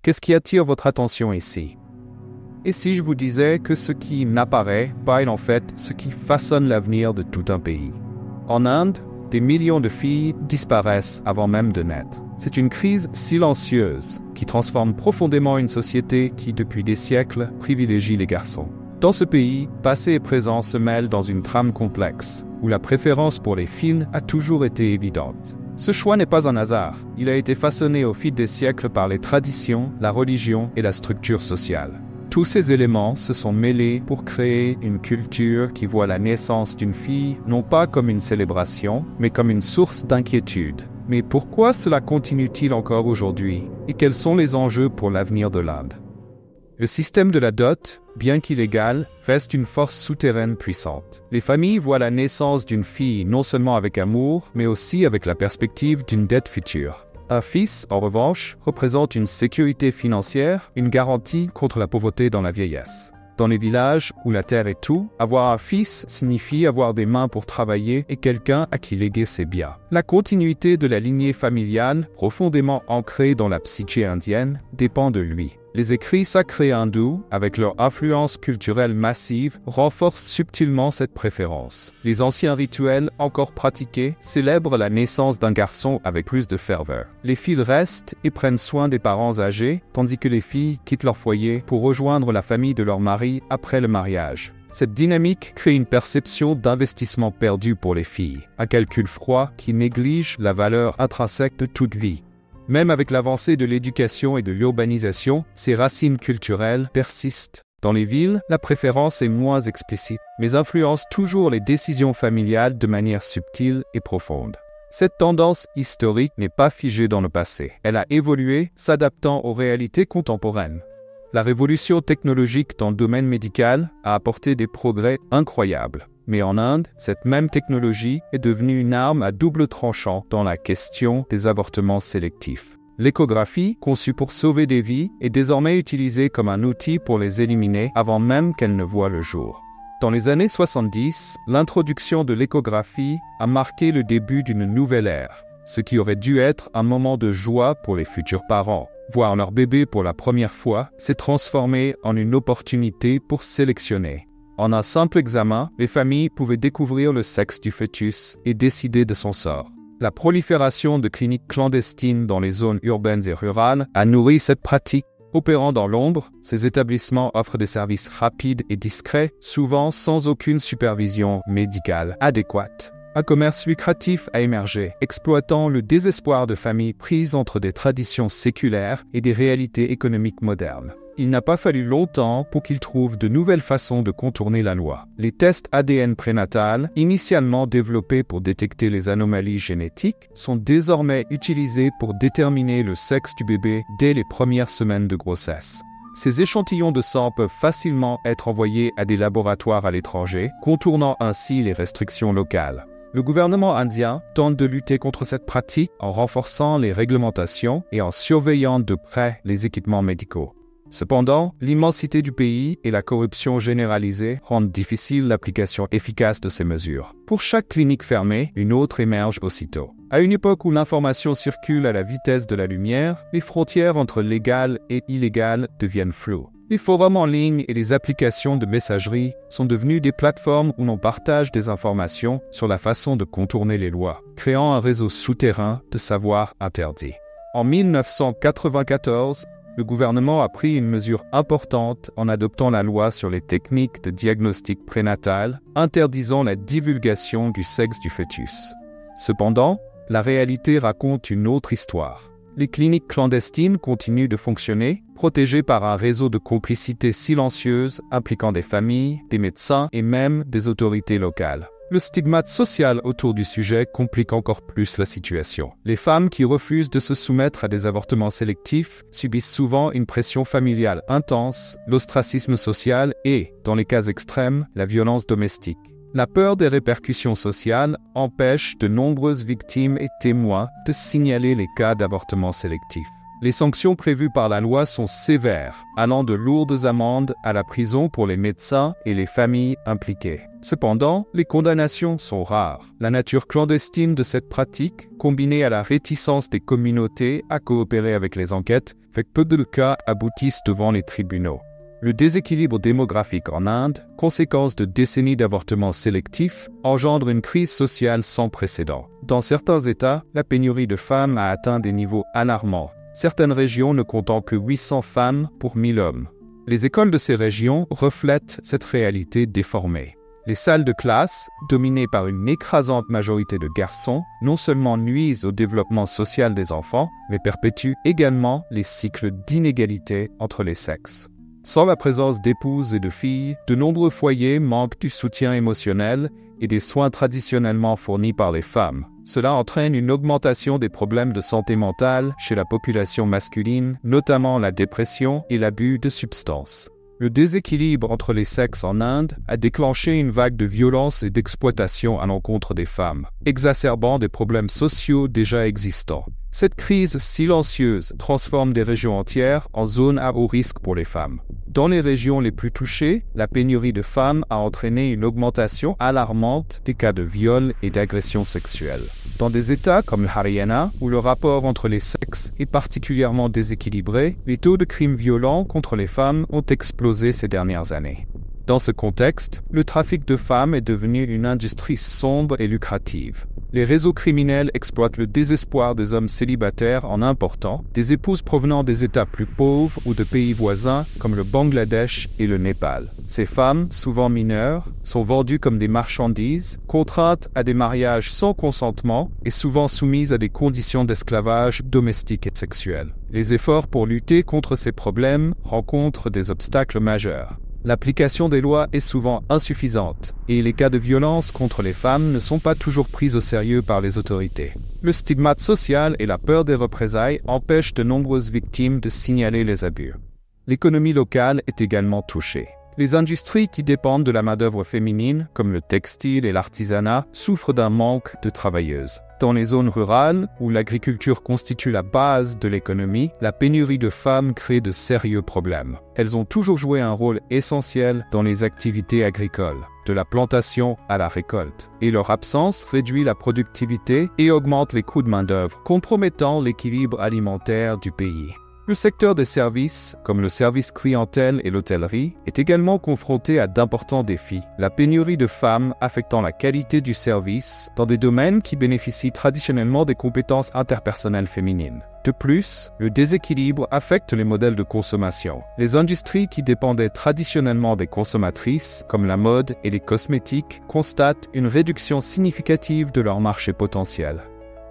Qu'est-ce qui attire votre attention ici? Et si je vous disais que ce qui n'apparaît pas est en fait ce qui façonne l'avenir de tout un pays? En Inde, des millions de filles disparaissent avant même de naître. C'est une crise silencieuse qui transforme profondément une société qui, depuis des siècles, privilégie les garçons. Dans ce pays, passé et présent se mêlent dans une trame complexe, où la préférence pour les filles a toujours été évidente. Ce choix n'est pas un hasard, il a été façonné au fil des siècles par les traditions, la religion et la structure sociale. Tous ces éléments se sont mêlés pour créer une culture qui voit la naissance d'une fille non pas comme une célébration, mais comme une source d'inquiétude. Mais pourquoi cela continue-t-il encore aujourd'hui? Et quels sont les enjeux pour l'avenir de l'Inde? Le système de la dot, bien qu'illégal, reste une force souterraine puissante. Les familles voient la naissance d'une fille non seulement avec amour, mais aussi avec la perspective d'une dette future. Un fils, en revanche, représente une sécurité financière, une garantie contre la pauvreté dans la vieillesse. Dans les villages où la terre est tout, avoir un fils signifie avoir des mains pour travailler et quelqu'un à qui léguer ses biens. La continuité de la lignée familiale, profondément ancrée dans la psyché indienne, dépend de lui. Les écrits sacrés hindous, avec leur influence culturelle massive, renforcent subtilement cette préférence. Les anciens rituels, encore pratiqués, célèbrent la naissance d'un garçon avec plus de ferveur. Les filles restent et prennent soin des parents âgés, tandis que les filles quittent leur foyer pour rejoindre la famille de leur mari après le mariage. Cette dynamique crée une perception d'investissement perdu pour les filles, un calcul froid qui néglige la valeur intrinsèque de toute vie. Même avec l'avancée de l'éducation et de l'urbanisation, ces racines culturelles persistent. Dans les villes, la préférence est moins explicite, mais influence toujours les décisions familiales de manière subtile et profonde. Cette tendance historique n'est pas figée dans le passé. Elle a évolué, s'adaptant aux réalités contemporaines. La révolution technologique dans le domaine médical a apporté des progrès incroyables. Mais en Inde, cette même technologie est devenue une arme à double tranchant dans la question des avortements sélectifs. L'échographie, conçue pour sauver des vies, est désormais utilisée comme un outil pour les éliminer avant même qu'elle ne voie le jour. Dans les années 70, l'introduction de l'échographie a marqué le début d'une nouvelle ère, ce qui aurait dû être un moment de joie pour les futurs parents. Voir leur bébé pour la première fois s'est transformé en une opportunité pour sélectionner. En un simple examen, les familles pouvaient découvrir le sexe du fœtus et décider de son sort. La prolifération de cliniques clandestines dans les zones urbaines et rurales a nourri cette pratique. Opérant dans l'ombre, ces établissements offrent des services rapides et discrets, souvent sans aucune supervision médicale adéquate. Un commerce lucratif a émergé, exploitant le désespoir de familles prises entre des traditions séculaires et des réalités économiques modernes. Il n'a pas fallu longtemps pour qu'ils trouvent de nouvelles façons de contourner la loi. Les tests ADN prénatal, initialement développés pour détecter les anomalies génétiques, sont désormais utilisés pour déterminer le sexe du bébé dès les premières semaines de grossesse. Ces échantillons de sang peuvent facilement être envoyés à des laboratoires à l'étranger, contournant ainsi les restrictions locales. Le gouvernement indien tente de lutter contre cette pratique en renforçant les réglementations et en surveillant de près les équipements médicaux. Cependant, l'immensité du pays et la corruption généralisée rendent difficile l'application efficace de ces mesures. Pour chaque clinique fermée, une autre émerge aussitôt. À une époque où l'information circule à la vitesse de la lumière, les frontières entre légal et illégal deviennent floues. Les forums en ligne et les applications de messagerie sont devenus des plateformes où l'on partage des informations sur la façon de contourner les lois, créant un réseau souterrain de savoir interdit. En 1994, le gouvernement a pris une mesure importante en adoptant la loi sur les techniques de diagnostic prénatal, interdisant la divulgation du sexe du fœtus. Cependant, la réalité raconte une autre histoire. Les cliniques clandestines continuent de fonctionner, protégées par un réseau de complicité silencieuse impliquant des familles, des médecins et même des autorités locales. Le stigmate social autour du sujet complique encore plus la situation. Les femmes qui refusent de se soumettre à des avortements sélectifs subissent souvent une pression familiale intense, l'ostracisme social et, dans les cas extrêmes, la violence domestique. La peur des répercussions sociales empêche de nombreuses victimes et témoins de signaler les cas d'avortements sélectifs. Les sanctions prévues par la loi sont sévères, allant de lourdes amendes à la prison pour les médecins et les familles impliquées. Cependant, les condamnations sont rares. La nature clandestine de cette pratique, combinée à la réticence des communautés à coopérer avec les enquêtes, fait que peu de cas aboutissent devant les tribunaux. Le déséquilibre démographique en Inde, conséquence de décennies d'avortements sélectifs, engendre une crise sociale sans précédent. Dans certains États, la pénurie de femmes a atteint des niveaux alarmants, certaines régions ne comptant que 800 femmes pour 1000 hommes. Les écoles de ces régions reflètent cette réalité déformée. Les salles de classe, dominées par une écrasante majorité de garçons, non seulement nuisent au développement social des enfants, mais perpétuent également les cycles d'inégalité entre les sexes. Sans la présence d'épouses et de filles, de nombreux foyers manquent du soutien émotionnel et des soins traditionnellement fournis par les femmes. Cela entraîne une augmentation des problèmes de santé mentale chez la population masculine, notamment la dépression et l'abus de substances. Le déséquilibre entre les sexes en Inde a déclenché une vague de violence et d'exploitation à l'encontre des femmes, exacerbant des problèmes sociaux déjà existants. Cette crise silencieuse transforme des régions entières en zones à haut risque pour les femmes. Dans les régions les plus touchées, la pénurie de femmes a entraîné une augmentation alarmante des cas de viol et d'agressions sexuelles. Dans des États comme le Haryana, où le rapport entre les sexes est particulièrement déséquilibré, les taux de crimes violents contre les femmes ont explosé ces dernières années. Dans ce contexte, le trafic de femmes est devenu une industrie sombre et lucrative. Les réseaux criminels exploitent le désespoir des hommes célibataires en important des épouses provenant des États plus pauvres ou de pays voisins comme le Bangladesh et le Népal. Ces femmes, souvent mineures, sont vendues comme des marchandises, contraintes à des mariages sans consentement et souvent soumises à des conditions d'esclavage domestique et sexuel. Les efforts pour lutter contre ces problèmes rencontrent des obstacles majeurs. L'application des lois est souvent insuffisante et les cas de violence contre les femmes ne sont pas toujours pris au sérieux par les autorités. Le stigmate social et la peur des représailles empêchent de nombreuses victimes de signaler les abus. L'économie locale est également touchée. Les industries qui dépendent de la main-d'œuvre féminine, comme le textile et l'artisanat, souffrent d'un manque de travailleuses. Dans les zones rurales, où l'agriculture constitue la base de l'économie, la pénurie de femmes crée de sérieux problèmes. Elles ont toujours joué un rôle essentiel dans les activités agricoles, de la plantation à la récolte, et leur absence réduit la productivité et augmente les coûts de main-d'œuvre, compromettant l'équilibre alimentaire du pays. Le secteur des services, comme le service clientèle et l'hôtellerie, est également confronté à d'importants défis. La pénurie de femmes affectant la qualité du service dans des domaines qui bénéficient traditionnellement des compétences interpersonnelles féminines. De plus, le déséquilibre affecte les modèles de consommation. Les industries qui dépendaient traditionnellement des consommatrices, comme la mode et les cosmétiques, constatent une réduction significative de leur marché potentiel.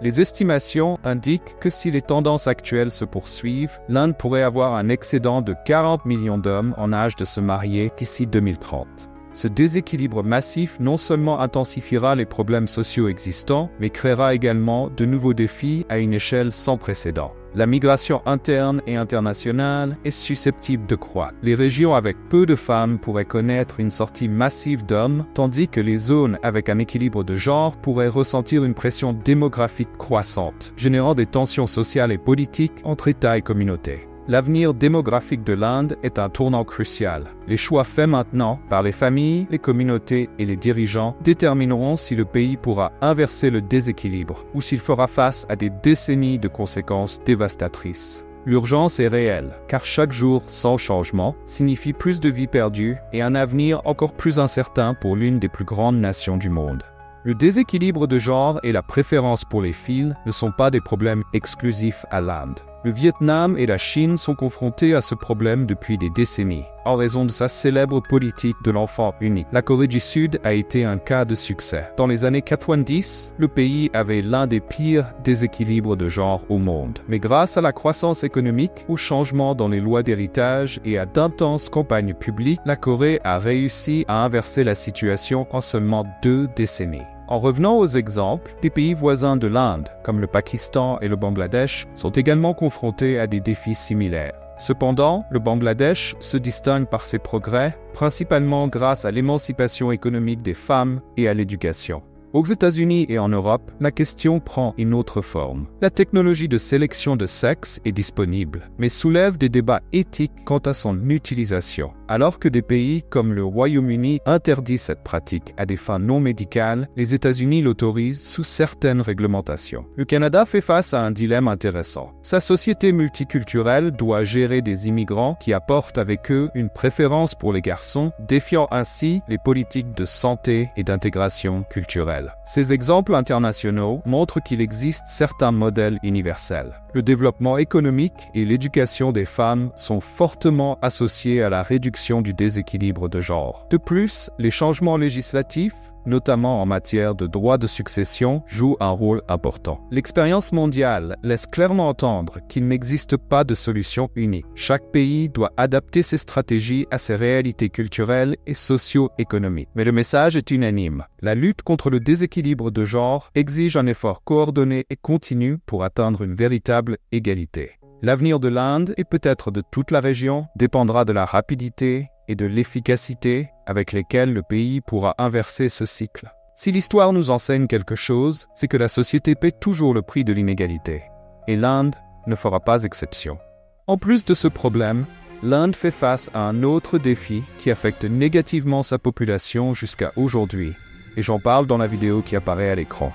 Les estimations indiquent que si les tendances actuelles se poursuivent, l'Inde pourrait avoir un excédent de 40 millions d'hommes en âge de se marier d'ici 2030. Ce déséquilibre massif non seulement intensifiera les problèmes sociaux existants, mais créera également de nouveaux défis à une échelle sans précédent. La migration interne et internationale est susceptible de croître. Les régions avec peu de femmes pourraient connaître une sortie massive d'hommes, tandis que les zones avec un équilibre de genre pourraient ressentir une pression démographique croissante, générant des tensions sociales et politiques entre États et communautés. L'avenir démographique de l'Inde est un tournant crucial. Les choix faits maintenant par les familles, les communautés et les dirigeants détermineront si le pays pourra inverser le déséquilibre ou s'il fera face à des décennies de conséquences dévastatrices. L'urgence est réelle, car chaque jour sans changement signifie plus de vies perdues et un avenir encore plus incertain pour l'une des plus grandes nations du monde. Le déséquilibre de genre et la préférence pour les filles ne sont pas des problèmes exclusifs à l'Inde. Le Vietnam et la Chine sont confrontés à ce problème depuis des décennies, en raison de sa célèbre politique de l'enfant unique. La Corée du Sud a été un cas de succès. Dans les années 90, le pays avait l'un des pires déséquilibres de genre au monde. Mais grâce à la croissance économique, aux changements dans les lois d'héritage et à d'intenses campagnes publiques, la Corée a réussi à inverser la situation en seulement 2 décennies. En revenant aux exemples, les pays voisins de l'Inde, comme le Pakistan et le Bangladesh, sont également confrontés à des défis similaires. Cependant, le Bangladesh se distingue par ses progrès, principalement grâce à l'émancipation économique des femmes et à l'éducation. Aux États-Unis et en Europe, la question prend une autre forme. La technologie de sélection de sexe est disponible, mais soulève des débats éthiques quant à son utilisation. Alors que des pays comme le Royaume-Uni interdisent cette pratique à des fins non médicales, les États-Unis l'autorisent sous certaines réglementations. Le Canada fait face à un dilemme intéressant. Sa société multiculturelle doit gérer des immigrants qui apportent avec eux une préférence pour les garçons, défiant ainsi les politiques de santé et d'intégration culturelle. Ces exemples internationaux montrent qu'il existe certains modèles universels. Le développement économique et l'éducation des femmes sont fortement associés à la réduction du déséquilibre de genre. De plus, les changements législatifs, notamment en matière de droit de succession, jouent un rôle important. L'expérience mondiale laisse clairement entendre qu'il n'existe pas de solution unique. Chaque pays doit adapter ses stratégies à ses réalités culturelles et socio-économiques. Mais le message est unanime. La lutte contre le déséquilibre de genre exige un effort coordonné et continu pour atteindre une véritable égalité. L'avenir de l'Inde et peut-être de toute la région dépendra de la rapidité et de l'efficacité avec lesquelles le pays pourra inverser ce cycle. Si l'histoire nous enseigne quelque chose, c'est que la société paie toujours le prix de l'inégalité. Et l'Inde ne fera pas exception. En plus de ce problème, l'Inde fait face à un autre défi qui affecte négativement sa population jusqu'à aujourd'hui. Et j'en parle dans la vidéo qui apparaît à l'écran.